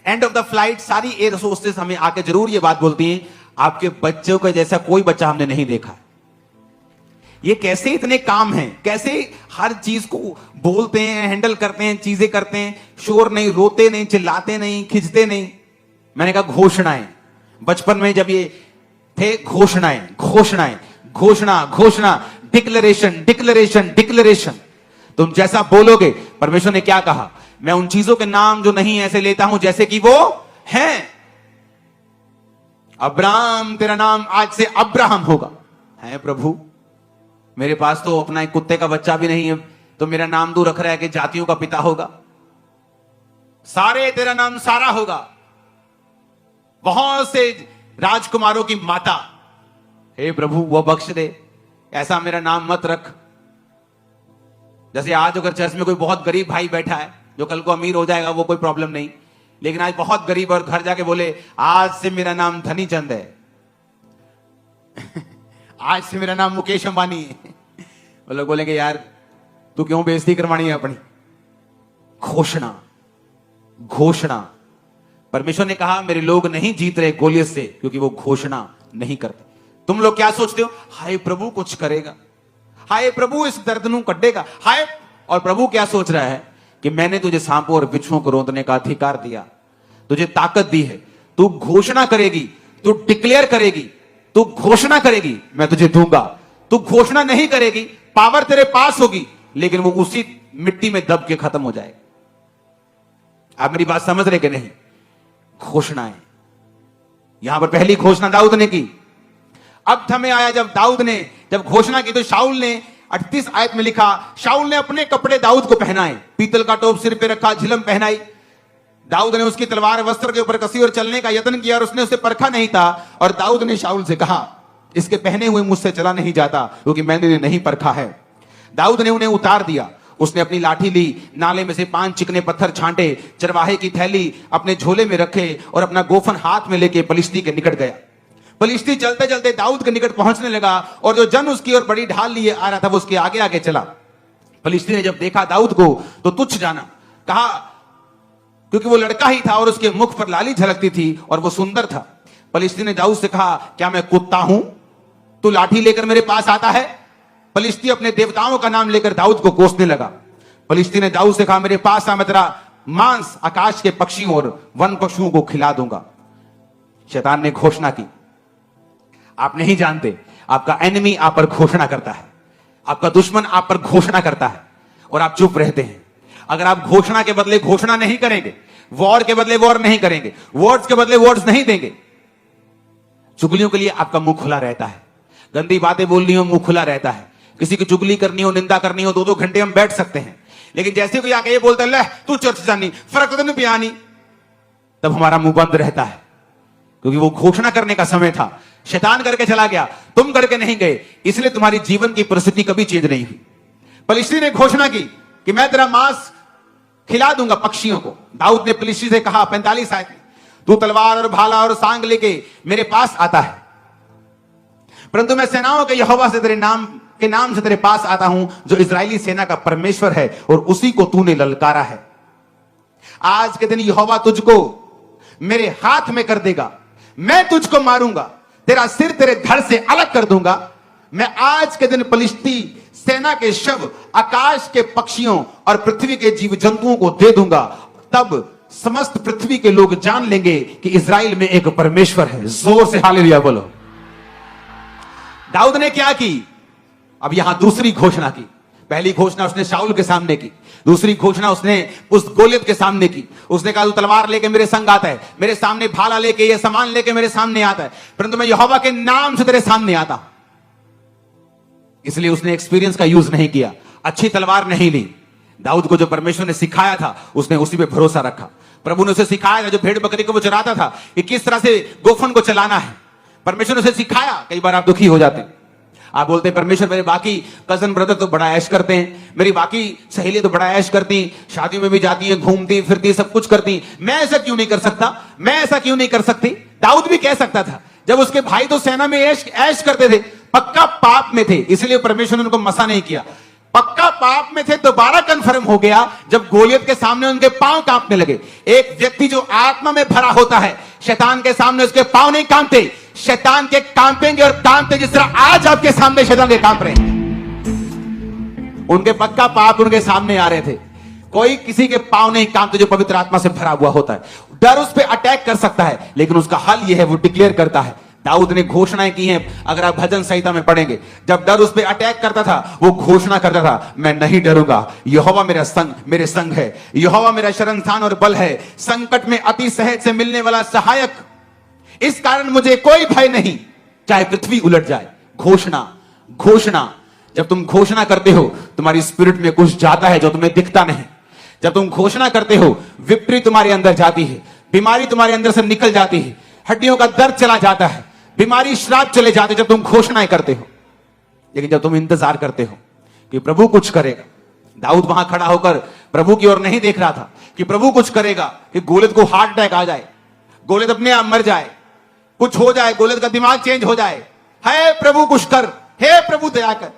[SPEAKER 1] एंड ऑफ द फ्लाइट सारी एयर होस्टेस हमें आके जरूर ये बात बोलती हैं, आपके बच्चों का जैसा कोई बच्चा हमने नहीं देखा। ये कैसे इतने काम हैं, कैसे हर चीज को बोलते हैं, हैंडल करते हैं, चीजें करते हैं, शोर नहीं, रोते नहीं, चिल्लाते नहीं, खिंचते नहीं। मैंने कहा घोषणाएं। बचपन में जब ये थे, घोषणाएं, घोषणाएं, घोषणा, घोषणा, डिक्लेरेशन, डिक्लेरेशन, डिक्लेरेशन। तुम जैसा बोलोगे, परमेश्वर ने क्या कहा, मैं उन चीजों के नाम जो नहीं ऐसे लेता हूं जैसे कि वो हैं। अब्राहम, तेरा नाम आज से अब्राहम होगा। है प्रभु, मेरे पास तो अपना एक कुत्ते का बच्चा भी नहीं है, तो मेरा नाम तू रख रहा है कि जातियों का पिता होगा। सारे, तेरा नाम सारा होगा। बहुत से राजकुमारों की माता, हे प्रभु वो बख्श दे, ऐसा मेरा नाम मत रख। जैसे आज अगर चर्च में कोई बहुत गरीब भाई बैठा है जो कल को अमीर हो जाएगा, वो कोई प्रॉब्लम नहीं, लेकिन आज बहुत गरीब और घर जाके बोले आज से मेरा नाम धनी चंद है आज से मेरा नाम मुकेश अंबानी है, वो लोग बोलेंगे यार तू क्यों बेइज्जती करवानी है अपनी। घोषणा, घोषणा। परमेश्वर ने कहा मेरे लोग नहीं जीत रहे गोलियत से क्योंकि वो घोषणा नहीं करते। तुम लोग क्या सोचते हो, हाय प्रभु कुछ करेगा, हाय प्रभु इस दर्द नू कटेगा, हाय। और प्रभु क्या सोच रहा है कि मैंने तुझे सांपों और बिच्छुओं को रोंदने का अधिकार दिया, तुझे ताकत दी है, तू घोषणा करेगी, तू डिक्लेयर करेगी, तू घोषणा करेगी, मैं तुझे दूंगा। तू घोषणा नहीं करेगी, पावर तेरे पास होगी, लेकिन वो उसी मिट्टी में दब के खत्म हो जाएगा। आप मेरी बात समझ रहे कि नहीं? घोषणाएं। यहां पर पहली घोषणा दाऊद ने की। अब समय आया जब दाऊद ने जब घोषणा की तो शाऊल ने 38 आयत में लिखा, शाऊल ने अपने कपड़े दाऊद को पहनाए, पीतल का टोप सिर पे रखा, झिलम पहनाई। दाऊद ने उसकी तलवार वस्त्र के ऊपर कसी और चलने का यत्न किया और उसने उसे परखा नहीं था। और दाऊद ने शाऊल से कहा, इसके पहने हुए मुझसे चला नहीं जाता क्योंकि मैंने नहीं परखा है। दाऊद ने उन्हें उतार दिया। उसने अपनी लाठी ली, नाले में से 5 चिकने पत्थर छांटे, चरवाहे की थैली अपने झोले में रखे और अपना गोफन हाथ में लेके पलिश्ती के निकट गया। पलिश्ती चलते चलते दाऊद के निकट पहुंचने लगा और जो जन उसकी ओर बड़ी ढाल लिए आ रहा था वो उसके आगे आगे चला। पलिश्ती ने जब देखा दाऊद को तो तुच्छ जाना, कहा, क्योंकि वो लड़का ही था और उसके मुख पर लाली झलकती थी और वो सुंदर था। पलिश्ती ने दाऊद से कहा, क्या मैं कुत्ता हूं, तू लाठी लेकर मेरे पास आता है? पलिश्ती अपने देवताओं का नाम लेकर दाऊद को कोसने लगा। पलिश्ती ने दाऊद से कहा, मेरे पास आ, मैं तेरा मांस आकाश के पक्षियों और वन पशुओं को खिला दूंगा। शैतान ने घोषणा की। आप नहीं जानते, आपका एनिमी आप पर घोषणा करता है, आपका दुश्मन आप पर घोषणा करता है और आप चुप रहते हैं। अगर आप घोषणा के बदले घोषणा नहीं करेंगे, वॉर के बदले वॉर नहीं करेंगे, वर्ड्स के बदले वर्ड्स नहीं देंगे, चुगलियों के लिए आपका मुंह खुला रहता है, गंदी बातें बोलनी हो मुंह खुला रहता है, किसी की चुगली करनी हो, निंदा करनी हो, 2-2 घंटे हम बैठ सकते हैं। लेकिन जैसे कोई आके ये बोलता है, ले तू चर्च जानी, फर्क तो नहीं पियानी, तब हमारा मुंह बंद रहता है, क्योंकि वो घोषणा करने का समय था। शैतान करके चला गया, तुम करके नहीं गए, इसलिए तुम्हारी जीवन की परिस्थिति कभी चेंज नहीं हुई। पलिश्ती ने घोषणा की कि मैं तेरा मांस खिला दूंगा पक्षियों को। दाऊद ने पलिश्ती से कहा 45 आयत में, तू तलवार और भाला और सांग लेके मेरे पास आता है, परंतु मैं सेनाओं के यहोवा से तेरे नाम के नाम से तेरे पास आता हूं, जो इजरायली सेना का परमेश्वर है, और उसी को तूने ललकारा है। आज के दिन यहोवा तुझको मेरे हाथ में कर देगा, मैं तुझको मारूंगा, तेरा सिर तेरे धड़ से अलग कर दूंगा। मैं आज के दिन पलिश्ती सेना के शव आकाश के पक्षियों और पृथ्वी के जीव जंतुओं को दे दूंगा, तब समस्त पृथ्वी के लोग जान लेंगे कि इजराइल में एक परमेश्वर है। जोर से हालेलुया बोलो। दाऊद ने क्या की? अब यहां दूसरी घोषणा की। पहली घोषणा उसने शाऊल के सामने की, दूसरी घोषणा उसने उस गोलियत के सामने की। उसने कहा, तू तलवार लेके मेरे संग आता है, मेरे सामने भाला लेके, ये सामान लेके मेरे सामने आता है, परंतु मैं यहोवा के नाम से तेरे सामने आता। इसलिए उसने एक्सपीरियंस का यूज नहीं किया, अच्छी तलवार नहीं ली। दाऊद को जो परमेश्वर ने सिखाया था उसने उसी पे भरोसा रखा। प्रभु ने उसे सिखाया था, जो भेड़ बकरी को वो चराता था, कि किस तरह से गोफन को चलाना है, परमेश्वर ने उसे सिखाया। कई बार आप दुखी हो जाते हैं, आप बोलते हैं, परमेश्वर मेरे बाकी कजन ब्रदर तो बड़ा ऐश करते हैं, मेरी बाकी सहेली तो बड़ा ऐश करती, शादियों में भी जाती हैं, घूमती फिरती, सब कुछ करती, मैं ऐसा क्यों नहीं कर सकता, मैं ऐसा क्यों नहीं कर सकती। दाऊद भी कह सकता था, जब उसके भाई तो सेना में ऐश करते थे, पक्का पाप में थे, इसलिए परमेश्वर ने उनको मसा नहीं किया। पक्का पाप में थे, दोबारा कंफर्म हो गया जब गोलियत के सामने उनके पांव कांपने लगे। एक व्यक्ति जो आत्मा में भरा होता है, शैतान के सामने उसके पांव नहीं कांपते, शैतान के कांपेंगे और कांपते जिस तरह आज आपके सामने शैतान के कांप रहे हैं। उनके पक्का पाप उनके सामने आ रहे थे। कोई किसी के पांव नहीं कांपते जो पवित्र आत्मा से भरा हुआ होता है। डर उस पर अटैक कर सकता है, लेकिन उसका हल यह है, वो डिक्लेयर करता है। दाऊद ने घोषणाएं की हैं, अगर आप भजन संहिता में पढ़ेंगे, जब डर उस पर अटैक करता था वो घोषणा करता था, मैं नहीं डरूंगा, यहोवा मेरा संग, मेरे संग है, यहोवा मेरा शरण स्थान और बल है, संकट में अति सहज से मिलने वाला सहायक, इस कारण मुझे कोई भय नहीं, चाहे पृथ्वी उलट जाए। घोषणा, घोषणा। जब तुम घोषणा करते हो तुम्हारी स्पिरिट में कुछ जाता है जो तुम्हें दिखता नहीं। जब तुम घोषणा करते हो विपरीत तुम्हारे अंदर जाती है, बीमारी तुम्हारे अंदर से निकल जाती है, हड्डियों का दर्द चला जाता है, बीमारी श्राप चले जाते हैं, जब तुम घोषणाएं करते हो। लेकिन जब तुम इंतजार करते हो कि प्रभु कुछ करेगा, दाऊद वहां खड़ा होकर प्रभु की ओर नहीं देख रहा था कि प्रभु कुछ करेगा, कि गोलियत को हार्ट अटैक आ जाए, गोलियत अपने आप मर जाए, कुछ हो जाए, गोलियत का दिमाग चेंज हो जाए, हे प्रभु कुछ कर, हे प्रभु दया कर।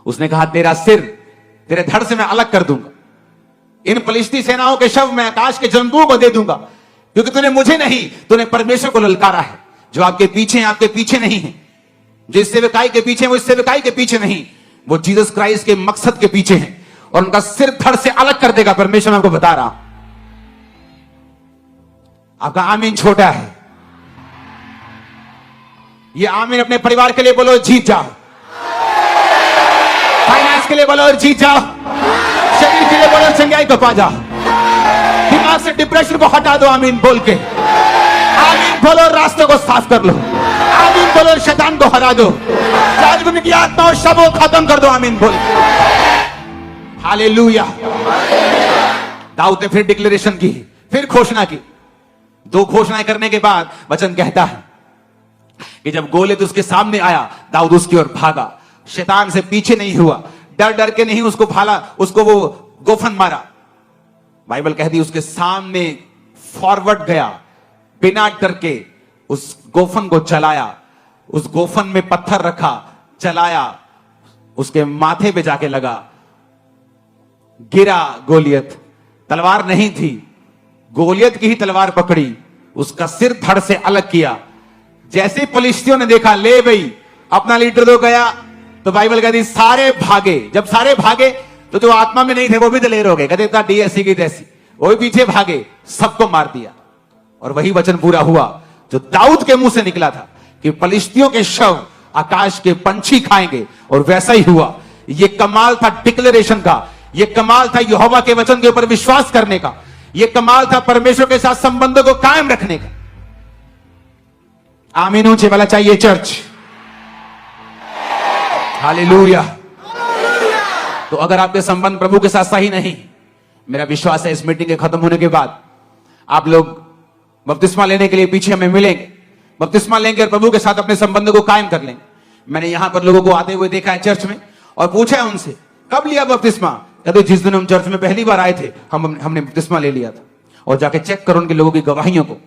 [SPEAKER 1] उसने कहा, तेरा सिर तेरे धड़ से मैं अलग कर दूंगा, इन फलिश्ती सेनाओं के शव मैं आकाश के जंतुओं को दे दूंगा, क्योंकि तूने मुझे नहीं, तूने परमेश्वर को ललकारा है। जो आपके पीछे हैं, आपके पीछे नहीं है। जो इस सेवकाई के पीछे हैं, वो इस सेवकाई के पीछे नहीं, वो जीसस क्राइस्ट के मकसद के पीछे हैं। और उनका सिर धड़ से अलग कर देगा परमेश्वर, मैं आपको बता रहा हूं। आपका आमीन छोटा है। ये आमीन अपने परिवार के लिए बोलो, जीत जाओ। फाइनेंस के लिए बोलो और जीत जाओ। शरीर के लिए बोलो, चंगाई को पा जाओ। दिमाग से डिप्रेशन को हटा दो, आमीन बोल के। आमीन बोलो, रास्तों को साफ कर लो। आमीन बोलो, शैतान को हरा दो। जादूगरी की आत्माओं सबको खत्म कर दो, आमीन बोल। हालेलुया। दाऊद ने फिर डिक्लेरेशन की, फिर घोषणा की। 2 घोषणाएं करने के बाद वचन कहता है कि जब गोलियत उसके सामने आया, दाऊद उसकी ओर भागा, शैतान से पीछे नहीं हुआ, डर डर के नहीं उसको भाला, उसको वो गोफन मारा। बाइबल कहती उसके सामने फॉरवर्ड गया, बिना डर के उस गोफन को चलाया, उस गोफन में पत्थर रखा, चलाया, उसके माथे पे जाके लगा, गिरा गोलियत। तलवार नहीं थी, गोलियत की ही तलवार पकड़ी, उसका सिर धड़ से अलग किया। जैसे फलिश्तियों ने देखा, ले भाई अपना लीडर तो गया, तो बाइबल कहती सारे भागे। जब सारे भागे तो जो आत्मा में नहीं थे वो भी दलेर हो गए, कहते था डीएससी की तैसी, वो भी पीछे भागे, सबको मार दिया। और वही वचन पूरा हुआ जो दाऊद के मुंह से निकला था कि फलिश्तियों के शव आकाश के पंछी खाएंगे, और वैसा ही हुआ। यह कमाल था डिक्लेरेशन का, यह कमाल था यहोवा के वचन के ऊपर विश्वास करने का, यह कमाल था परमेश्वर के साथ संबंधों को कायम रखने का। आमीन ऊंचे वाला चाहिए चर्च। हालेलुया। तो अगर आपके संबंध प्रभु के साथ सही नहीं, मेरा विश्वास है इस मीटिंग के खत्म होने के बाद आप लोग बपतिस्मा लेने के लिए पीछे हमें मिलेंगे, बपतिस्मा लेंगे और प्रभु के साथ अपने संबंधों को कायम कर लेंगे। मैंने यहां पर लोगों को आते हुए देखा है चर्च में, और पूछा है उनसे कब लिया बपतिस्मा, कहते जिस दिन हम चर्च में पहली बार आए थे हमने बपतिस्मा ले लिया था। और जाके चेक करो उनके लोगों की गवाहियों को,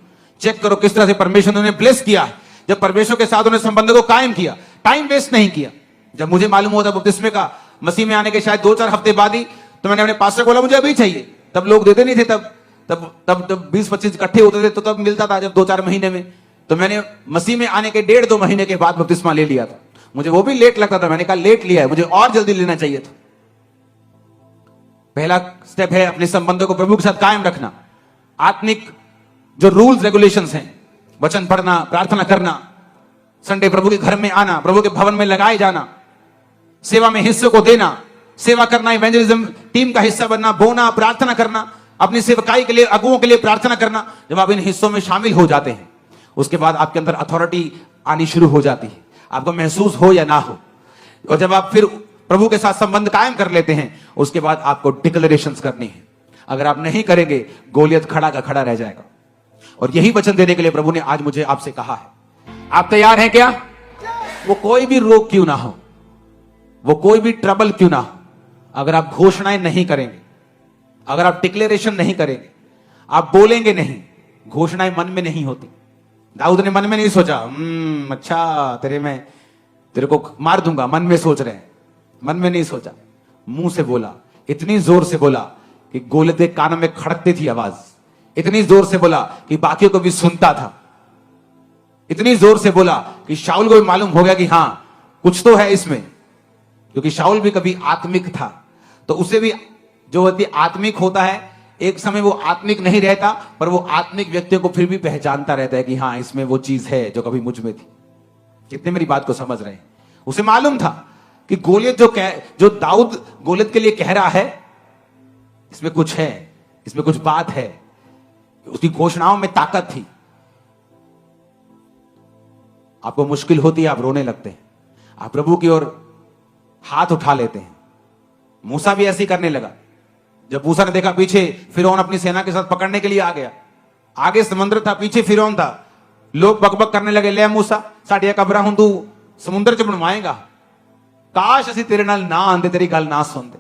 [SPEAKER 1] चेक करो किस तरह से परमेश्वर ने उन्हें ब्लेस किया है। जब परमेश्वर के साथ उन्हें संबंधों को कायम किया, टाइम वेस्ट नहीं किया। जब मुझे मालूम हुआ था बपतिस्मे का मसीह में आने के शायद 2-4 हफ्ते बाद ही, तो मैंने अपने पास्टर को बोला मुझे अभी चाहिए। तब लोग देते नहीं थे, तब 20-25 इकट्ठे होते थे, तो तब मिलता था जब 2-4 महीने में। तो मैंने मसीह में आने के 1.5-2 महीने के बाद बपतिस्मा ले लिया था। मुझे वो भी लेट लगता था, मैंने कहा लेट लिया है, मुझे और जल्दी लेना चाहिए था। पहला स्टेप है अपने संबंधों को प्रभु के साथ कायम रखना। आत्मिक जो रूल्स रेगुलेशंस हैं, वचन पढ़ना, प्रार्थना करना, संडे प्रभु के घर में आना, प्रभु के भवन में लगाए जाना, सेवा में हिस्से को देना, सेवा करना, इवेंजलिज्म टीम का हिस्सा बनना, बोना, प्रार्थना करना, अपनी सेवकाई के लिए, अगुओं के लिए प्रार्थना करना। जब आप इन हिस्सों में शामिल हो जाते हैं, उसके बाद आपके अंदर अथॉरिटी आनी शुरू हो जाती है, आपको महसूस हो या ना हो। और जब आप फिर प्रभु के साथ संबंध कायम कर लेते हैं, उसके बाद आपको डिक्लेरेशंस करनी है। अगर आप नहीं करेंगे, गोलियत खड़ा का खड़ा रह जाएगा। और यही वचन देने के लिए प्रभु ने आज मुझे आपसे कहा है। आप तैयार हैं क्या? वो कोई भी रोग क्यों ना हो, वो कोई भी ट्रबल क्यों ना हो, अगर आप घोषणाएं नहीं करेंगे, अगर आप डिक्लेरेशन नहीं करेंगे, आप बोलेंगे नहीं, घोषणाएं मन में नहीं होती। दाऊद ने मन में नहीं सोचा अच्छा तेरे को मार दूंगा, मन में सोच रहे हैं, मन में नहीं सोचा, मुंह से बोला। इतनी जोर से बोला कि गोलियत के कानों में खड़कती थी आवाज, इतनी जोर से बोला कि बाकियों को भी सुनता था, इतनी जोर से बोला कि शाऊल को भी मालूम हो गया कि हां कुछ तो है इसमें। क्योंकि शाऊल भी कभी आत्मिक था, तो उसे भी जो व्यक्ति आत्मिक होता है, एक समय वो आत्मिक नहीं रहता, पर वो आत्मिक व्यक्तियों को फिर भी पहचानता रहता है कि हाँ इसमें वो चीज है जो कभी मुझ में थी। कितने मेरी बात को समझ रहे हैं? उसे मालूम था कि गोलियत जो दाऊद गोलियत के लिए कह रहा है, इसमें कुछ है, इसमें कुछ बात है। उसकी घोषणाओं में ताकत थी। आपको मुश्किल होती है, आप रोने लगते हैं, आप प्रभु की ओर हाथ उठा लेते हैं। मूसा भी ऐसे ही करने लगा। जब मूसा ने देखा पीछे फिरौन अपनी सेना के साथ पकड़ने के लिए आ गया, आगे समुद्र था, पीछे फिरौन था, लोग बकबक करने लगे, ले मूसा साडिया कबरा हूं तू समुद्र च बनवाएगा, काश असि तेरे नाल ना आंदे, तेरी गल ना सुनते।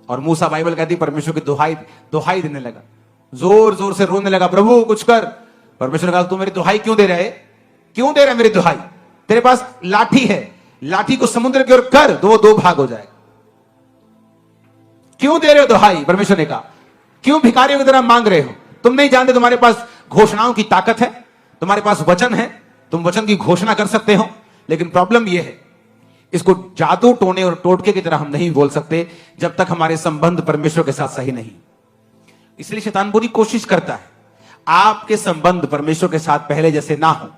[SPEAKER 1] और मूसा, बाइबल कहती, परमेश्वर की दुहाई देने लगा, जोर जोर से रोने लगा, प्रभु कुछ कर। परमेश्वर ने कहा तू मेरी दुहाई क्यों दे रहा है? क्यों दे रहा है मेरी दुहाई? तेरे पास लाठी है, लाठी को समुद्र की ओर कर, तो वो 2 भाग हो जाएगा। क्यों दे रहे हो दुहाई? परमेश्वर ने कहा क्यों भिखारियों की तरह मांग रहे हो? तुम नहीं जानते तुम्हारे पास घोषणाओं की ताकत है, तुम्हारे पास वचन है, तुम वचन की घोषणा कर सकते हो, लेकिन प्रॉब्लम यह है इसको जादू टोने और टोटके की तरह हम नहीं बोल सकते जब तक हमारे संबंध परमेश्वर के साथ सही नहीं। इसलिए शैतान पूरी कोशिश करता है आपके संबंध परमेश्वर के साथ पहले जैसे ना हो,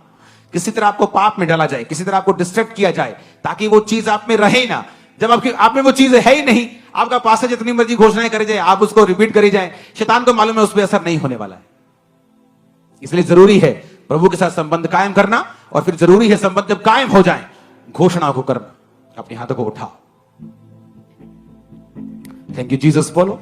[SPEAKER 1] किसी तरह आपको पाप में डाला जाए, किसी तरह आपको डिस्ट्रैक्ट किया जाए ताकि वो चीज आप में रहे ना। जब आपकी आप में वो चीज है ही नहीं, आपका पास्टर जितनी मर्जी घोषणाएं करे जाए, आप उसको रिपीट करी जाए, शैतान को मालूम है उस पर असर नहीं होने वाला है। इसलिए जरूरी है प्रभु के साथ संबंध कायम करना, और फिर जरूरी है संबंध जब कायम हो जाए घोषणा को करना। अपने हाथों को उठाओ। थैंक यू जीसस बोलो।